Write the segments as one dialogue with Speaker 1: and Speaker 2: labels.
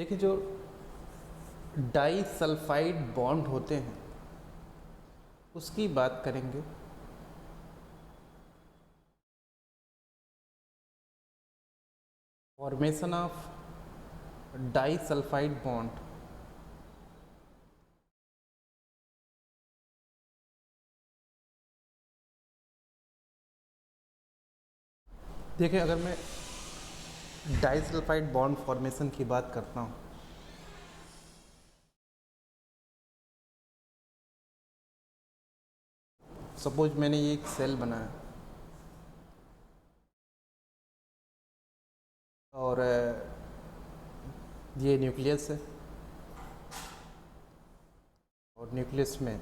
Speaker 1: देखिए, जो die sulphide bond होते हैं उसकी बात करेंगे। Formation of disulphide bond. देखिए, अगर मैं डाई सल्फाइड बॉन्ड फॉर्मेशन की बात करता हूँ, सपोज मैंने ये एक सेल बनाया और ये न्यूक्लियस है और न्यूक्लियस में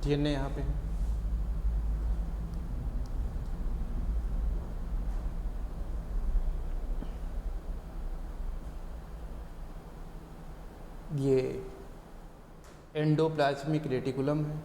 Speaker 1: डीएनए यहाँ पे है। ये एंडोप्लाज्मिक रेटिकुलम है।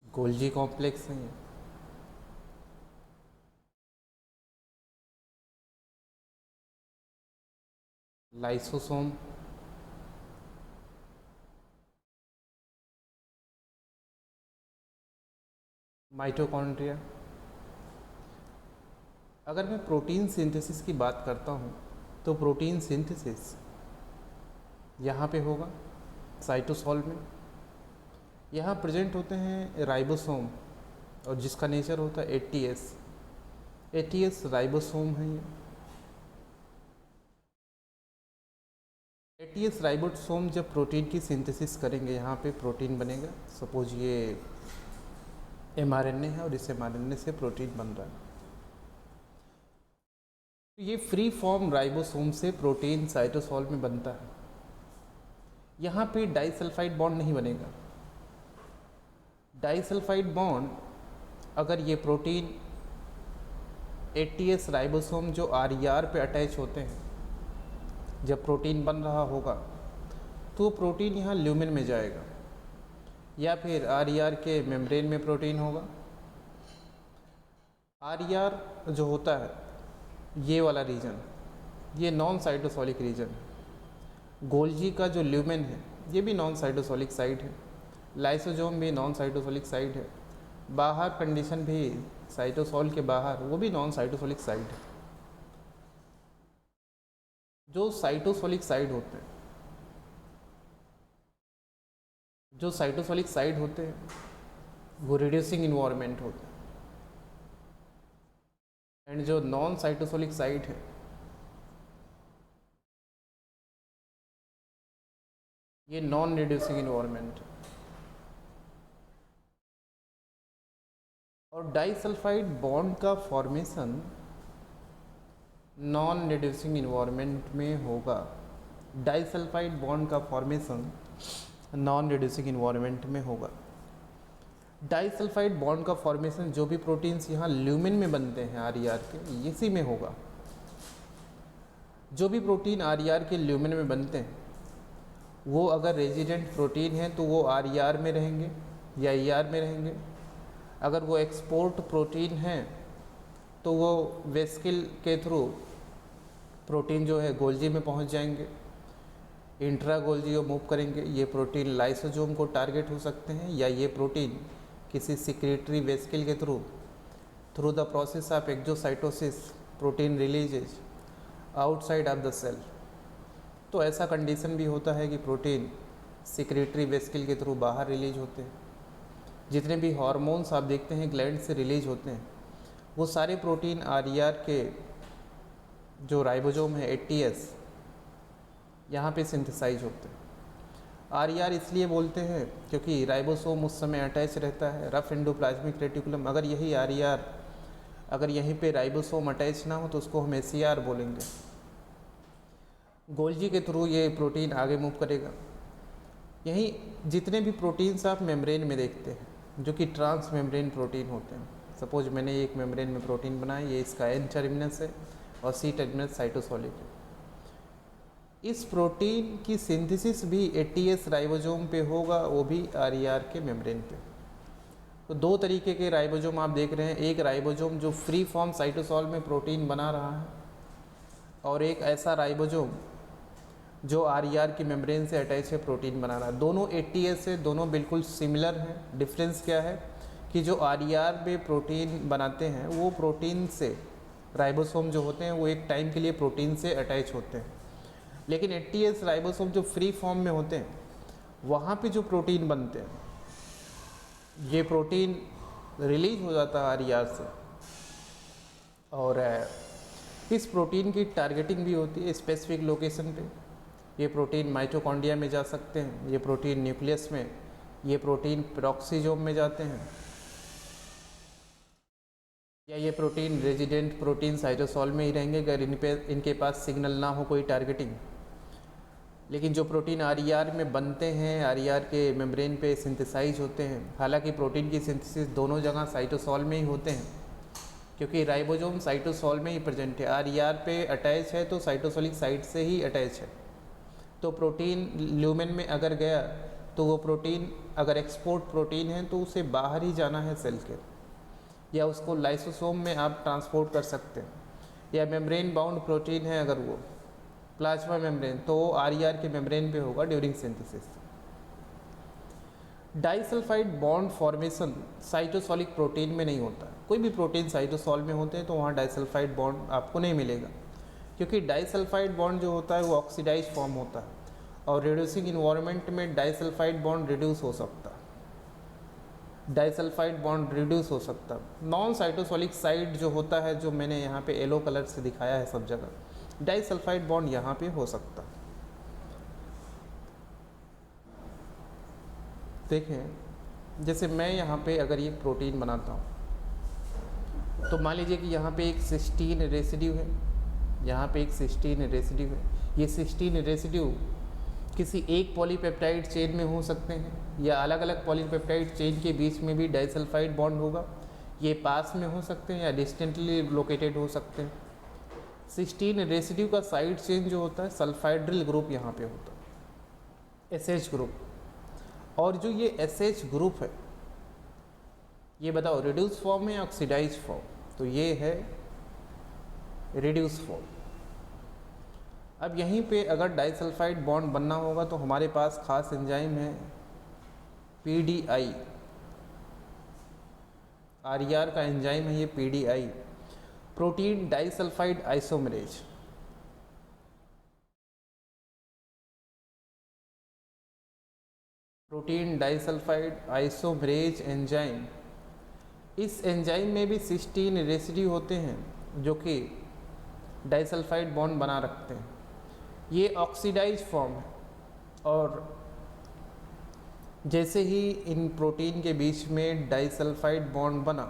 Speaker 1: गोल्जी कॉम्प्लेक्स है लाइसोसोम, माइटोकॉन्ड्रिया। अगर मैं प्रोटीन सिंथेसिस की बात करता हूँ तो प्रोटीन सिंथेसिस यहाँ पे होगा साइटोसॉल में। यहाँ प्रेजेंट होते हैं राइबोसोम और जिसका नेचर होता है एटीएस राइबोसोम है। ये एटीएस राइबोसोम जब प्रोटीन की सिंथेसिस करेंगे यहाँ पे प्रोटीन बनेगा। सपोज ये एमआरएनए है और इस एमआरएनए से प्रोटीन बन रहा है। ये फ्री फॉर्म राइबोसोम से प्रोटीन साइटोसॉल में बनता है। यहाँ पे डाइसल्फाइड बॉन्ड नहीं बनेगा। डाइसल्फाइड बॉन्ड अगर ये प्रोटीन एटीएस राइबोसोम जो आरईआर पे अटैच होते हैं, जब प्रोटीन बन रहा होगा तो प्रोटीन यहाँ ल्यूमेन में जाएगा या फिर आरईआर के मेम्ब्रेन में प्रोटीन होगा। आरईआर जो होता है ये वाला रीजन, ये नॉन साइटोसॉलिक रीजन है। गोल्जी का जो ल्यूमेन है ये भी नॉन साइटोसॉलिक साइट है। लाइसोसोम भी नॉन साइटोसॉलिक साइट है। बाहर कंडीशन भी साइटोसॉल के बाहर वो भी नॉन साइटोसॉलिक साइट है। जो साइटोसॉलिक साइट होते हैं, जो साइटोसॉलिक साइट होते हैं वो रिड्यूसिंग इन्वायरमेंट होते हैं, एंड जो नॉन साइटोसॉलिक साइट है ये नॉन रिड्यूसिंग इन्वायरमेंट है। और डाइसल्फाइड बॉन्ड का फॉर्मेशन नॉन रिड्यूसिंग इन्वायरमेंट में होगा। डाइसल्फाइड बॉन्ड का फॉर्मेशन नॉन रिड्यूसिंग इन्वायरमेंट में होगा। डाइसल्फाइड बॉन्ड का फॉर्मेशन जो भी प्रोटीन्स यहाँ ल्यूमेन में बनते हैं आरईआर के, इसी में होगा। जो भी प्रोटीन आरईआर के ल्यूमेन में बनते हैं वो अगर रेजिडेंट प्रोटीन है तो वो आरईआर में रहेंगे या ईआर में रहेंगे। अगर वो एक्सपोर्ट प्रोटीन है तो वो वेस्किल के थ्रू प्रोटीन जो है गोल्जी में पहुंच जाएंगे, इंट्रा गोल्जी मूव करेंगे। ये प्रोटीन लाइसोसोम को टारगेट हो सकते हैं या ये प्रोटीन किसी सिक्रेटरी वेस्किल के through the process of exocytosis protein releases outside of the cell. तो ऐसा कंडीशन भी होता है कि प्रोटीन सिक्रेटरी वेस्किल के थ्रू बाहर रिलीज होते हैं। जितने भी हार्मोन्स आप देखते हैं ग्लैंड से रिलीज होते हैं वो सारे प्रोटीन आरईआर के जो राइबोसोम है एटीएस यहाँ पे सिंथेसाइज होते हैं। आरईआर इसलिए बोलते हैं क्योंकि राइबोसोम उस समय अटैच रहता है रफ एंडोप्लाज्मिक रेटिकुलम। अगर यही आरईआर अगर यहीं पे राइबोसोम अटैच ना हो तो उसको हम एसीआर बोलेंगे। गोल्जी के थ्रू ये प्रोटीन आगे मूव करेगा। यहीं जितने भी प्रोटीन्स आप मेम्ब्रेन में देखते हैं जो कि ट्रांस मेम्ब्रेन प्रोटीन होते हैं, सपोज मैंने एक मेम्ब्रेन में प्रोटीन बनाया, ये इसका एन टर्मिनस है और सी टर्मिनस साइटोसॉलिक है। इस प्रोटीन की सिंथेसिस भी एटीएस राइबोसोम पे होगा, वो भी आरईआर के मेम्ब्रेन पे। तो दो तरीके के राइबोसोम आप देख रहे हैं, एक राइबोसोम जो फ्री फॉर्म साइटोसॉल में प्रोटीन बना रहा है, और एक ऐसा राइबोसोम जो आरईआर की मेम्ब्रेन से अटैच है प्रोटीन बना रहा है। दोनों एटीएस है, दोनों बिल्कुल सिमिलर हैं। डिफरेंस क्या है कि जो आरईआर में प्रोटीन बनाते हैं वो प्रोटीन से, राइबोसोम जो होते हैं वो एक टाइम के लिए प्रोटीन से अटैच होते हैं, लेकिन एटीएस राइबोसोम जो फ्री फॉर्म में होते हैं वहाँ पे जो प्रोटीन बनते हैं, ये प्रोटीन रिलीज हो जाता है आरईआर से, और इस प्रोटीन की टारगेटिंग भी होती है स्पेसिफिक लोकेशन पे। ये प्रोटीन माइटोकॉन्ड्रिया में जा सकते हैं, ये प्रोटीन न्यूक्लियस में, ये प्रोटीन पेरोक्सीसोम में जाते हैं, या ये प्रोटीन रेजिडेंट प्रोटीन साइटोसॉल में ही रहेंगे अगर इनके पास सिग्नल ना हो कोई टारगेटिंग। लेकिन जो प्रोटीन आरईआर में बनते हैं, आरईआर के मेम्ब्रेन पे सिंथेसाइज होते हैं, हालांकि प्रोटीन की सिंथेसिस दोनों जगह साइटोसॉल में ही होते हैं, क्योंकि राइबोसोम साइटोसॉल में ही प्रेजेंट है। आरईआर पे अटैच है तो साइटोसॉलिक साइट से ही अटैच है। तो प्रोटीन ल्यूमेन में अगर गया तो वो प्रोटीन अगर एक्सपोर्ट प्रोटीन है तो उसे बाहर ही जाना है सेल के, या उसको लाइसोसोम में आप ट्रांसपोर्ट कर सकते हैं, या मेम्ब्रेन बाउंड प्रोटीन है अगर वो प्लाज्मा मेम्ब्रेन, तो वो आरईआर के मेम्ब्रेन पे होगा during synthesis. Disulphide bond formation cytosolic protein में नहीं होता। कोई भी प्रोटीन साइटोसॉल में होते हैं तो वहाँ डाइसल्फाइड बॉन्ड आपको नहीं मिलेगा, क्योंकि डाइसल्फाइड बॉन्ड जो होता है वो ऑक्सीडाइज फॉर्म होता है, और रिड्यूसिंग इन्वायरमेंट में डाइसल्फाइड बॉन्ड रिड्यूस हो सकता है, डाइसल्फाइड बॉन्ड रिड्यूस हो सकता है। नॉन साइटोसॉलिक साइट जो होता है, जो मैंने यहाँ पे येलो कलर से दिखाया है सब जगह, डाइसल्फाइड बॉन्ड यहाँ पे हो सकता है। देखें, जैसे मैं यहाँ पे अगर ये प्रोटीन बनाता हूँ तो मान लीजिए कि यहाँ पे एक सिस्टीन रेसिड्यू है, यहाँ पे एक सिस्टीन रेसिड्यू है। ये सिस्टीन रेसिड्यू किसी एक पॉलीपेप्टाइड चेन में हो सकते हैं, या अलग अलग पॉलीपेप्टाइड चेन के बीच में भी डाइसल्फाइड बॉन्ड होगा। ये पास में हो सकते हैं या डिस्टेंटली लोकेटेड हो सकते हैं। सिस्टीन रेसिड्यू का साइड चेन जो होता है सल्फाइड्रिल ग्रुप यहाँ पे होता है, एसएच ग्रुप। और जो ये एसएच ग्रुप है, ये बताओ रिड्यूस फॉर्म है या ऑक्सीडाइज फॉर्म? तो ये है रिड्यूस फॉर्म। अब यहीं पे अगर डाइसल्फाइड बॉन्ड बनना होगा तो हमारे पास खास एंजाइम है पीडीआई, आरईआर का एंजाइम है ये PDI, protein disulphide isomerase. Protein disulphide isomerase enzyme, इस एंजाइम में भी सिस्टीन रेसिड्यू होते हैं जो कि डाइसल्फाइड बॉन्ड बना रखते हैं। ये ऑक्सीडाइज फॉर्म है, और जैसे ही इन प्रोटीन के बीच में डाइसल्फाइड बॉन्ड बना,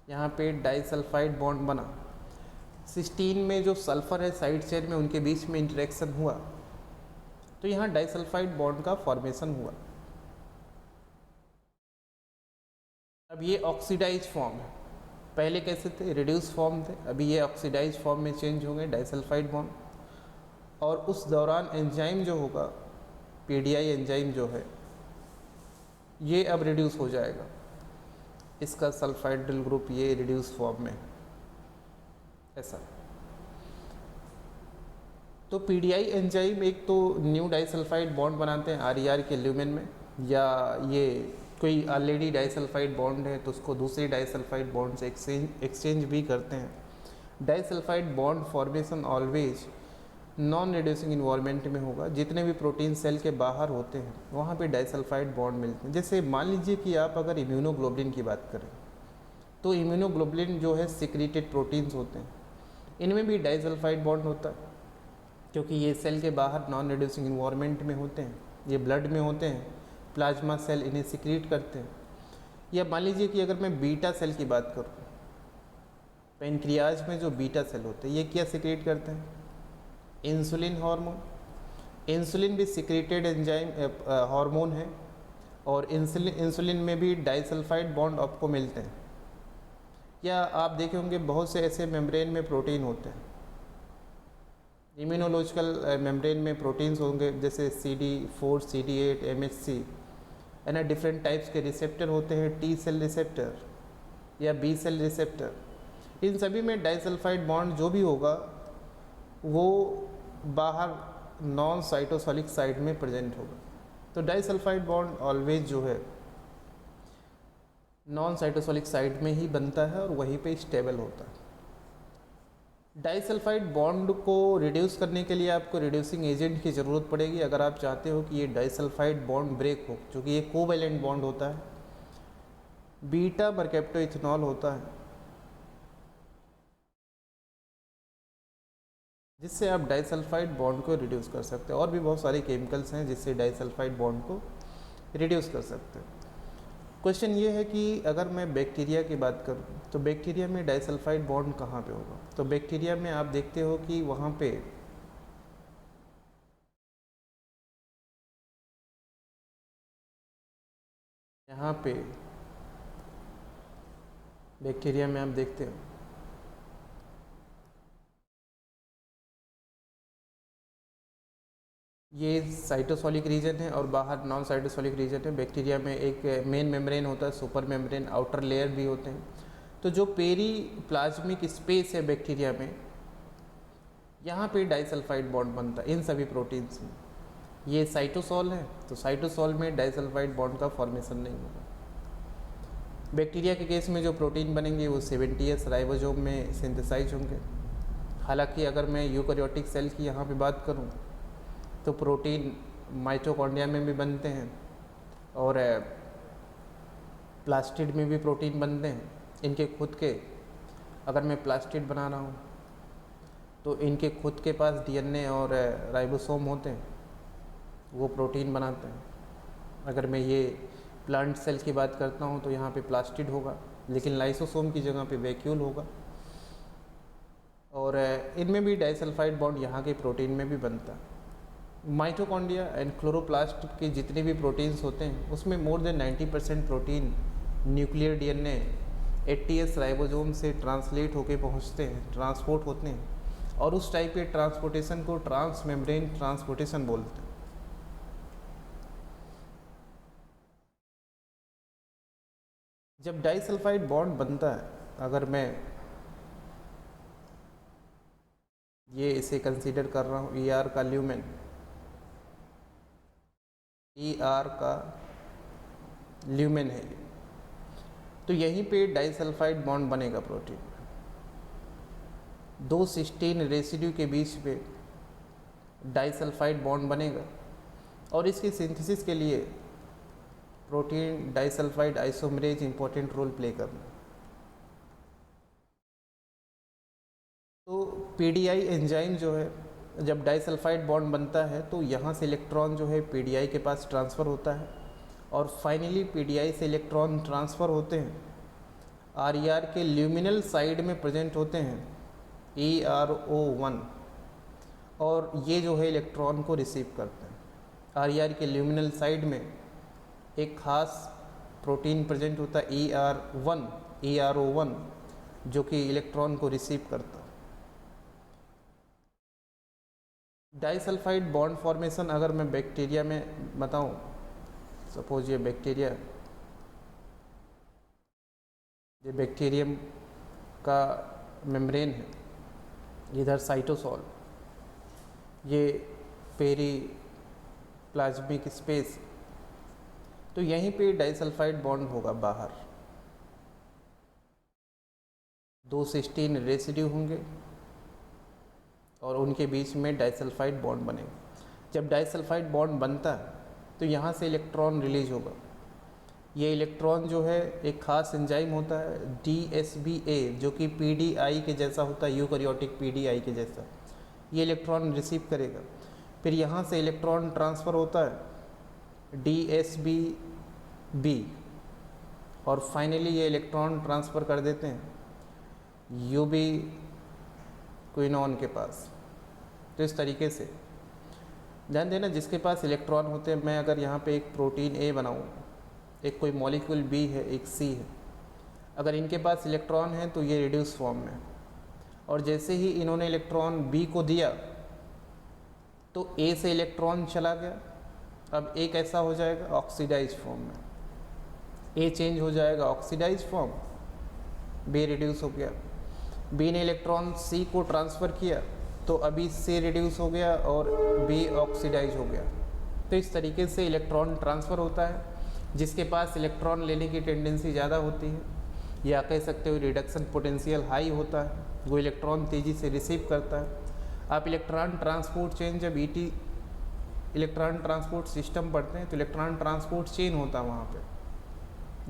Speaker 1: यहाँ पे डाइसल्फाइड बॉन्ड बना, सिस्टीन में जो सल्फ़र है साइड चेन में उनके बीच में इंटरेक्शन हुआ, तो यहाँ डाइसल्फाइड बॉन्ड का फॉर्मेशन हुआ। अब ये ऑक्सीडाइज फॉर्म है, पहले कैसे थे? रिड्यूस फॉर्म थे, अभी ये ऑक्सीडाइज फॉर्म में चेंज हो गए डाइसल्फाइड बॉन्ड। और उस दौरान एंजाइम जो होगा, पीडीआई एंजाइम जो है, ये अब रिड्यूस हो जाएगा, इसका सल्फाइड्रिल ग्रुप ये रिड्यूस फॉर्म में, ऐसा। तो पीडीआई एंजाइम एक तो न्यू डाइसल्फाइड बॉन्ड बनाते हैं आरईआर के ल्यूमेन में, या ये कोई ऑलरेडी डाइसल्फाइड बॉन्ड है तो उसको दूसरी डाइसल्फाइड बॉन्ड से एक्सचेंज भी करते हैं। Disulphide bond formation always non reducing environment में होगा। जितने भी प्रोटीन सेल के बाहर होते हैं वहाँ पे डाइसल्फाइड बॉन्ड मिलते हैं। जैसे मान लीजिए कि आप अगर इम्यूनोग्लोबुलिन की बात करें तो इम्यूनोग्लोबुलिन जो है सिक्रीटेड प्रोटीन्स होते हैं, इनमें भी डाइसल्फाइड बॉन्ड होता है, क्योंकि ये सेल के बाहर नॉन रिड्यूसिंग इन्वायरमेंट में होते हैं, ये ब्लड में होते हैं, प्लाज्मा सेल इन्हें सिक्रीट करते हैं। या मान लीजिए कि अगर मैं बीटा सेल की बात करूँ, पेनक्रियाज में जो बीटा सेल होते हैं ये क्या सिक्रीट करते हैं? Insulin hormone. इंसुलिन भी सिक्रीटेड एंजाइम हार्मोन है, और इंसुलिन में भी डाइसल्फाइड बॉन्ड आपको मिलते हैं। या आप देखे होंगे बहुत से ऐसे मेम्ब्रेन में प्रोटीन होते हैं इम्यूनोलॉजिकल मेम्ब्रेन में प्रोटीन्स होंगे जैसे CD4, CD8, MHC, है ना। डिफरेंट टाइप्स के रिसेप्टर होते हैं, T सेल रिसेप्टर या B सेल रिसेप्टर। इन सभी में डाइसल्फाइड बॉन्ड जो भी होगा वो बाहर नॉन साइटोसॉलिक साइड में प्रेजेंट होगा। तो डाइसल्फाइड बॉन्ड ऑलवेज जो है नॉन साइटोसॉलिक साइड में ही बनता है और वहीं पे स्टेबल होता है। डाइसल्फाइड बॉन्ड को रिड्यूस करने के लिए आपको रिड्यूसिंग एजेंट की ज़रूरत पड़ेगी अगर आप चाहते हो कि ये डाइसल्फाइड बॉन्ड ब्रेक हो, क्योंकि ये कोवैलेंट बॉन्ड होता है, बीटा मरकैप्टोइथेनॉल होता है, जिससे आप डाइसल्फाइड बॉन्ड को रिड्यूस कर सकते हैं। और भी बहुत सारे केमिकल्स हैं जिससे डाइसल्फाइड बॉन्ड को रिड्यूस कर सकते हैं। क्वेश्चन ये है कि अगर मैं बैक्टीरिया की बात करूं तो बैक्टीरिया में डाइसल्फाइड बॉन्ड कहाँ पे होगा। तो बैक्टीरिया में आप देखते हो कि वहाँ पे यहाँ पे बैक्टीरिया में आप देखते हो ये साइटोसॉलिक रीजन है और बाहर नॉन साइटोसॉलिक रीजन है। बैक्टीरिया में एक मेन मेम्ब्रेन होता है, सुपर मेम्ब्रेन, आउटर लेयर भी होते हैं। तो जो पेरी प्लाज्मिक स्पेस है बैक्टीरिया में, यहाँ पे डाइसल्फाइड बॉन्ड बनता है इन सभी प्रोटीन्स में। ये साइटोसॉल है तो साइटोसॉल में डाइसल्फाइड बॉन्ड का फॉर्मेशन नहीं होगा। बैक्टीरिया के केस में जो प्रोटीन बनेंगे वो 70S राइबोसोम में सिंथेसाइज होंगे। हालांकि अगर मैं यूकैरियोटिक सेल की यहाँ पे बात करूँ तो प्रोटीन माइटोकॉन्ड्रिया में भी बनते हैं और प्लास्टिड में भी प्रोटीन बनते हैं। इनके खुद के, अगर मैं प्लास्टिड बना रहा हूँ तो इनके खुद के पास DNA और राइबोसोम होते हैं, वो प्रोटीन बनाते हैं। अगर मैं ये प्लांट सेल की बात करता हूँ तो यहाँ पे प्लास्टिड होगा, लेकिन लाइसोसोम की जगह पे वैक्यूल होगा। और इनमें भी डाइसल्फाइड बॉन्ड यहाँ के प्रोटीन में भी बनता है। माइटोकॉन्ड्रिया एंड क्लोरोप्लास्ट के जितने भी प्रोटीन्स होते हैं उसमें more than 90% protein nuclear DNA 80S ribosome से ट्रांसलेट होके पहुँचते हैं, ट्रांसपोर्ट होते हैं, और उस टाइप के ट्रांसपोर्टेशन को ट्रांस मेम्ब्रेन ट्रांसपोर्टेशन बोलते हैं। जब डाइसल्फाइड बॉन्ड बनता है, अगर मैं ये इसे कंसीडर कर रहा हूँ ER का ल्यूमेन, ER का ल्यूमेन है ये, तो यहीं पे डाइसल्फाइड बॉन्ड बनेगा प्रोटीन में। 2 सिस्टीन रेसिड्यू के बीच पे डाइसल्फाइड बॉन्ड बनेगा और इसकी सिंथेसिस के लिए protein disulphide isomerase important role play करना। तो PDI एंजाइम जो है, जब डाइसल्फाइड बॉन्ड बनता है तो यहाँ से इलेक्ट्रॉन जो है PDI के पास ट्रांसफ़र होता है और फाइनली PDI से इलेक्ट्रॉन ट्रांसफ़र होते हैं RER के ल्यूमिनल साइड में प्रेजेंट होते हैं ERO1, और ये जो है इलेक्ट्रॉन को रिसीव करते हैं। RER के ल्यूमिनल साइड में एक ख़ास प्रोटीन प्रेजेंट होता है ERO1 जो कि इलेक्ट्रॉन को रिसीव करता है। डाइसल्फाइड बॉन्ड फॉर्मेशन अगर मैं बैक्टीरिया में बताऊं, सपोज ये बैक्टीरियम का मेम्ब्रेन है, इधर साइटोसॉल, ये पेरी प्लाज्मिक स्पेस, तो यहीं पे डाइसल्फाइड बॉन्ड होगा बाहर। 2 सिस्टीन रेसिड्यू होंगे और उनके बीच में डाइसल्फाइड बॉन्ड बनेगा। जब डाइसल्फाइड बॉन्ड बनता है तो यहाँ से इलेक्ट्रॉन रिलीज होगा। ये इलेक्ट्रॉन जो है एक ख़ास एंजाइम होता है DSBA जो कि PDI के जैसा होता है, यूकैरियोटिक PDI के जैसा। ये इलेक्ट्रॉन रिसीव करेगा, फिर यहाँ से इलेक्ट्रॉन ट्रांसफ़र होता है DSBB और फाइनली ये इलेक्ट्रॉन ट्रांसफ़र कर देते हैं यूबिक्विनोन के पास। तो इस तरीके से ध्यान देना, जिसके पास इलेक्ट्रॉन होते हैं, मैं अगर यहाँ पे एक प्रोटीन A बनाऊँ, एक कोई मॉलिक्यूल B है, एक C है, अगर इनके पास इलेक्ट्रॉन है तो ये रिड्यूस फॉर्म में, और जैसे ही इन्होंने इलेक्ट्रॉन B को दिया तो ए से इलेक्ट्रॉन चला गया, अब ए कैसा हो जाएगा, ऑक्सीडाइज फॉर्म में। ए चेंज हो जाएगा ऑक्सीडाइज फॉर्म, बी रिड्यूस हो गया। बी ने इलेक्ट्रॉन सी को ट्रांसफ़र किया तो अभी सी रिड्यूस हो गया और बी ऑक्सीडाइज हो गया। तो इस तरीके से इलेक्ट्रॉन ट्रांसफ़र होता है। जिसके पास इलेक्ट्रॉन लेने की टेंडेंसी ज़्यादा होती है, या कह सकते हो रिडक्शन पोटेंशियल हाई होता है, वो इलेक्ट्रॉन तेज़ी से रिसीव करता है। आप इलेक्ट्रॉन ट्रांसपोर्ट चेन जब ईटी इलेक्ट्रॉन ट्रांसपोर्ट सिस्टम पढ़ते हैं तो इलेक्ट्रॉन ट्रांसपोर्ट चेन होता है वहाँ पे,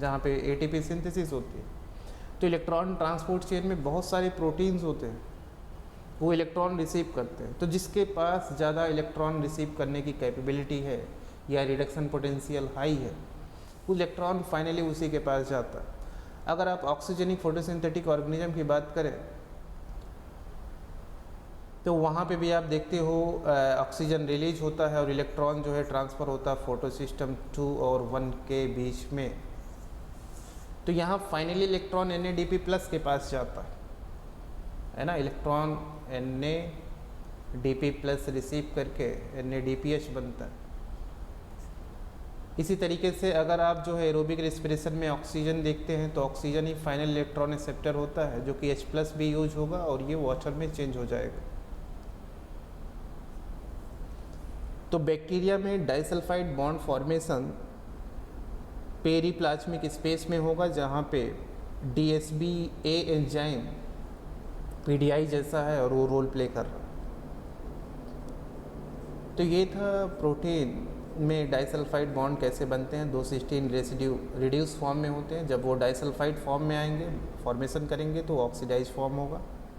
Speaker 1: जहाँ पे एटीपी सिंथेसिस होती है। तो इलेक्ट्रॉन ट्रांसपोर्ट चेन में बहुत सारे प्रोटीन्स होते हैं, वो इलेक्ट्रॉन रिसीव करते हैं। तो जिसके पास ज़्यादा इलेक्ट्रॉन रिसीव करने की कैपेबिलिटी है या रिडक्शन पोटेंशियल हाई है, वो इलेक्ट्रॉन फाइनली उसी के पास जाता है। अगर आप ऑक्सीजनिक फोटोसिंथेटिक ऑर्गेनिज्म की बात करें तो वहाँ पे भी आप देखते हो ऑक्सीजन रिलीज होता है और इलेक्ट्रॉन जो है ट्रांसफ़र होता है फोटो सिस्टम 2 और 1 के बीच में। तो यहाँ फाइनली इलेक्ट्रॉन NADP+ के पास जाता है ना, इलेक्ट्रॉन NADP+ रिसीव करके NADPH बनता है। इसी तरीके से अगर आप जो है एरोबिक रेस्पिरेशन में ऑक्सीजन देखते हैं तो ऑक्सीजन ही फाइनल इलेक्ट्रॉन एक्सेप्टर होता है, जो कि H+ भी यूज होगा और ये वाटर में चेंज हो जाएगा। तो बैक्टीरिया में disulphide bond formation periplasmic space में होगा, जहाँ पे DSBA एंजाइम PDI जैसा है और वो रोल प्ले कर रहा है। तो ये था प्रोटीन में डाइसल्फाइड बॉन्ड कैसे बनते हैं। 2 सिस्टीन रेसिड्यू रिड्यूस फॉर्म में होते हैं, जब वो डाइसल्फाइड फॉर्म में आएंगे फॉर्मेशन करेंगे तो ऑक्सीडाइज फॉर्म होगा।